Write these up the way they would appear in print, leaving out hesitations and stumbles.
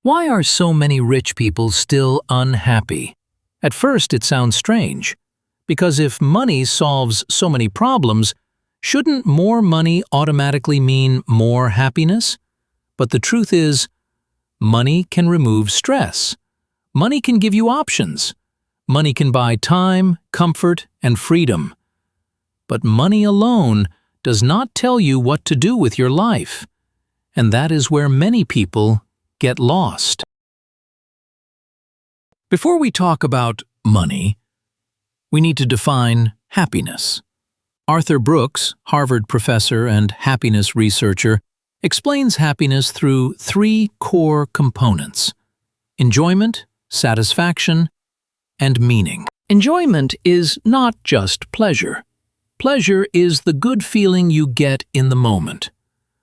Why are so many rich people still unhappy? At first, it sounds strange, because if money solves so many problems, shouldn't more money automatically mean more happiness? But the truth is, money can remove stress. Money can give you options. Money can buy time, comfort, and freedom. But money alone does not tell you what to do with your life. And that is where many people get lost. Before we talk about money, we need to define happiness. Arthur Brooks, Harvard professor and happiness researcher, explains happiness through three core components: enjoyment, satisfaction, and meaning. Enjoyment is not just pleasure. Pleasure is the good feeling you get in the moment.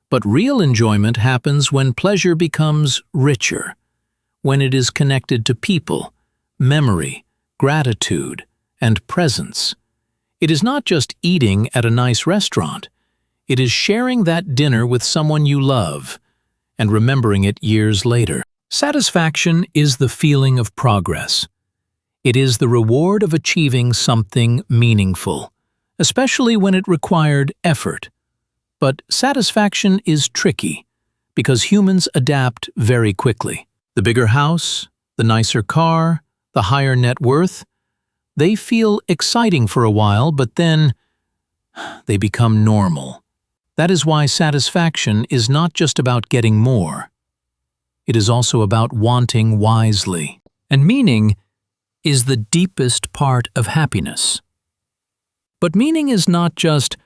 But real enjoyment happens when pleasure becomes richer, when it is connected to people, memory, gratitude, and presence. It is not just eating at a nice restaurant. It is sharing that dinner with someone you love and remembering it years later. Satisfaction is the feeling of progress. It is the reward of achieving something meaningful, especially when it required effort. But satisfaction is tricky because humans adapt very quickly. The bigger house, the nicer car, the higher net worth, they feel exciting for a while, but then they become normal. That is why satisfaction is not just about getting more. It is also about wanting wisely. And meaning is the deepest part of happiness. But meaning is not just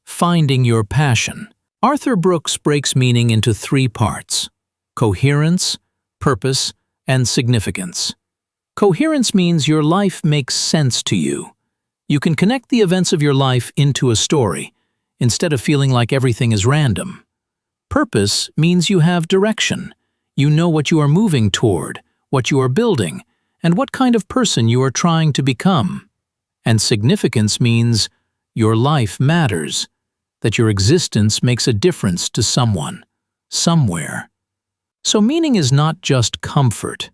finding your passion. Arthur Brooks breaks meaning into three parts: coherence, purpose, and significance. Coherence means your life makes sense to you. You can connect the events of your life into a story, instead of feeling like everything is random. Purpose means you have direction. You know what you are moving toward, what you are building, and what kind of person you are trying to become. And significance means your life matters, that your existence makes a difference to someone, somewhere. So meaning is not just comfort.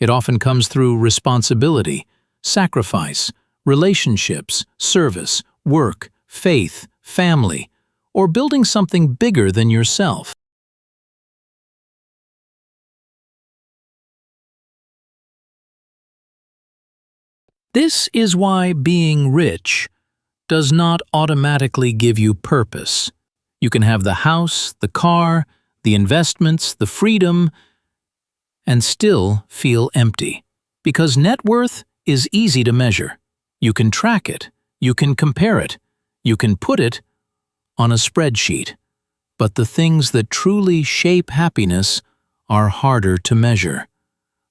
It often comes through responsibility, sacrifice, relationships, service, work, faith, family, or building something bigger than yourself. This is why being rich does not automatically give you purpose. You can have the house, the car, the investments, the freedom, and still feel empty. Because net worth is easy to measure. You can track it, you can compare it, you can put it on a spreadsheet. But the things that truly shape happiness are harder to measure.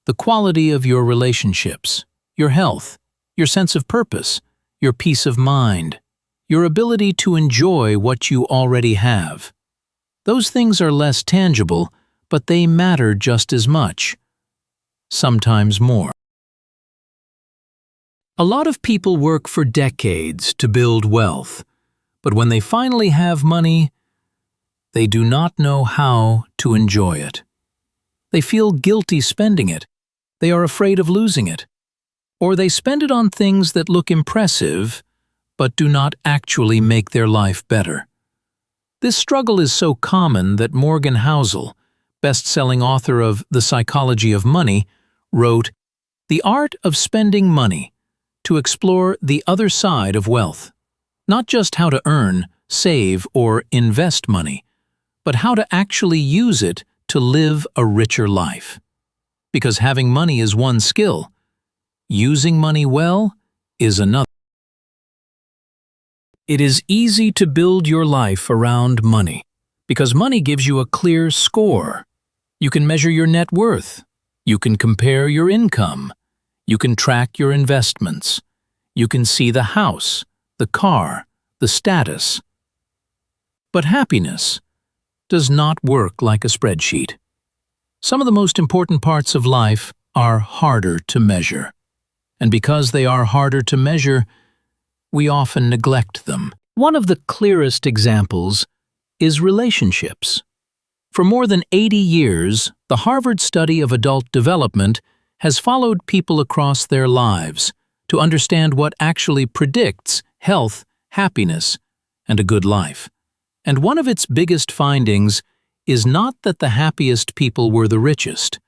The quality of your relationships, your health, your sense of purpose, your peace of mind, your ability to enjoy what you already have. Those things are less tangible, but they matter just as much, sometimes more. A lot of people work for decades to build wealth, but when they finally have money, they do not know how to enjoy it. They feel guilty spending it. They are afraid of losing it. Or they spend it on things that look impressive, but do not actually make their life better. This struggle is so common that Morgan Housel, best-selling author of The Psychology of Money, wrote, "The art of spending money, to explore the other side of wealth. Not just how to earn, save, or invest money, but how to actually use it to live a richer life. Because having money is one skill, using money well is another." It is easy to build your life around money, because money gives you a clear score. You can measure your net worth. You can compare your income. You can track your investments. You can see the house, the car, the status. But happiness does not work like a spreadsheet. Some of the most important parts of life are harder to measure. And because they are harder to measure, we often neglect them. One of the clearest examples is relationships. For more than 80 years, the Harvard study of adult development has followed people across their lives to understand what actually predicts health, happiness, and a good life. And one of its biggest findings is not that the happiest people were the richest.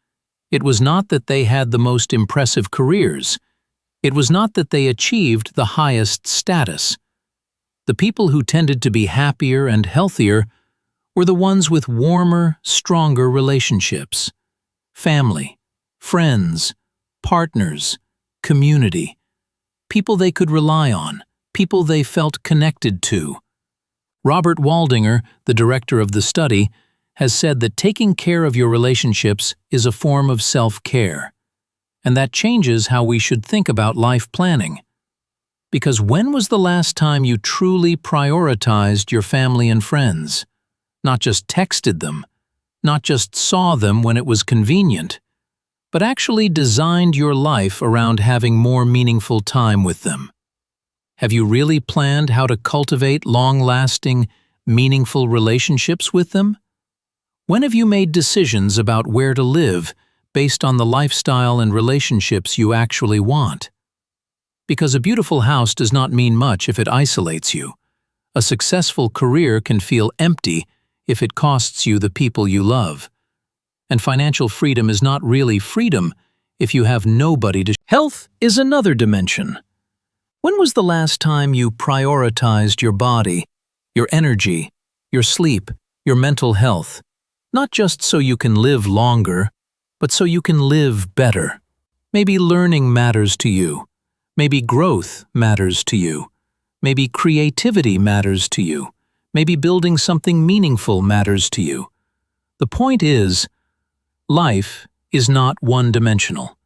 It was not that they had the most impressive careers. It was not that they achieved the highest status. The people who tended to be happier and healthier were the ones with warmer, stronger relationships. Family, friends, partners, community, people they could rely on, people they felt connected to. Robert Waldinger, the director of the study, has said that taking care of your relationships is a form of self-care, and that changes how we should think about life planning. Because when was the last time you truly prioritized your family and friends? Not just texted them, not just saw them when it was convenient, but actually designed your life around having more meaningful time with them. Have you really planned how to cultivate long-lasting, meaningful relationships with them? When have you made decisions about where to live based on the lifestyle and relationships you actually want? Because a beautiful house does not mean much if it isolates you. A successful career can feel empty if it costs you the people you love. And financial freedom is not really freedom if you have nobody to. Health is another dimension. When was the last time you prioritized your body, your energy, your sleep, your mental health? Not just so you can live longer, but so you can live better. Maybe learning matters to you. Maybe growth matters to you. Maybe creativity matters to you. Maybe building something meaningful matters to you. The point is, life is not one-dimensional.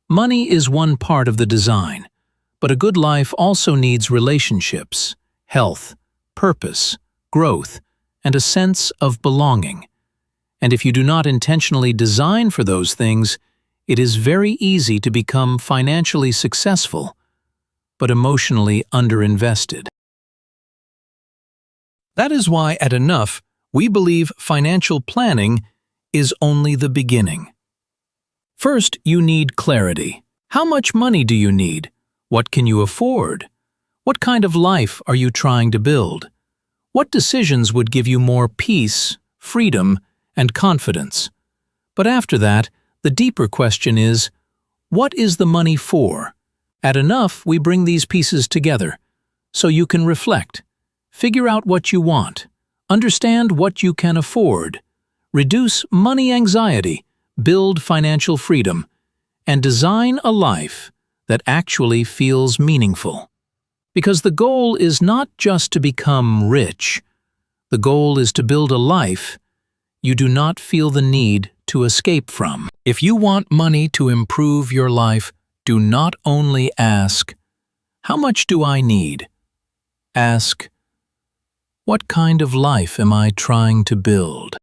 Money is one part of the design, but a good life also needs relationships, health, purpose, growth, and a sense of belonging. And if you do not intentionally design for those things, it is very easy to become financially successful, but emotionally underinvested. That is why at Enough, we believe financial planning is only the beginning. First, you need clarity. How much money do you need? What can you afford? What kind of life are you trying to build? What decisions would give you more peace, freedom, and confidence? But after that, the deeper question is, what is the money for? At Enough, we bring these pieces together, so you can reflect, figure out what you want, understand what you can afford, reduce money anxiety, build financial freedom, and design a life that actually feels meaningful. Because the goal is not just to become rich. The goal is to build a life you do not feel the need to escape from. If you want money to improve your life, do not only ask, "How much do I need?" Ask, "What kind of life am I trying to build?"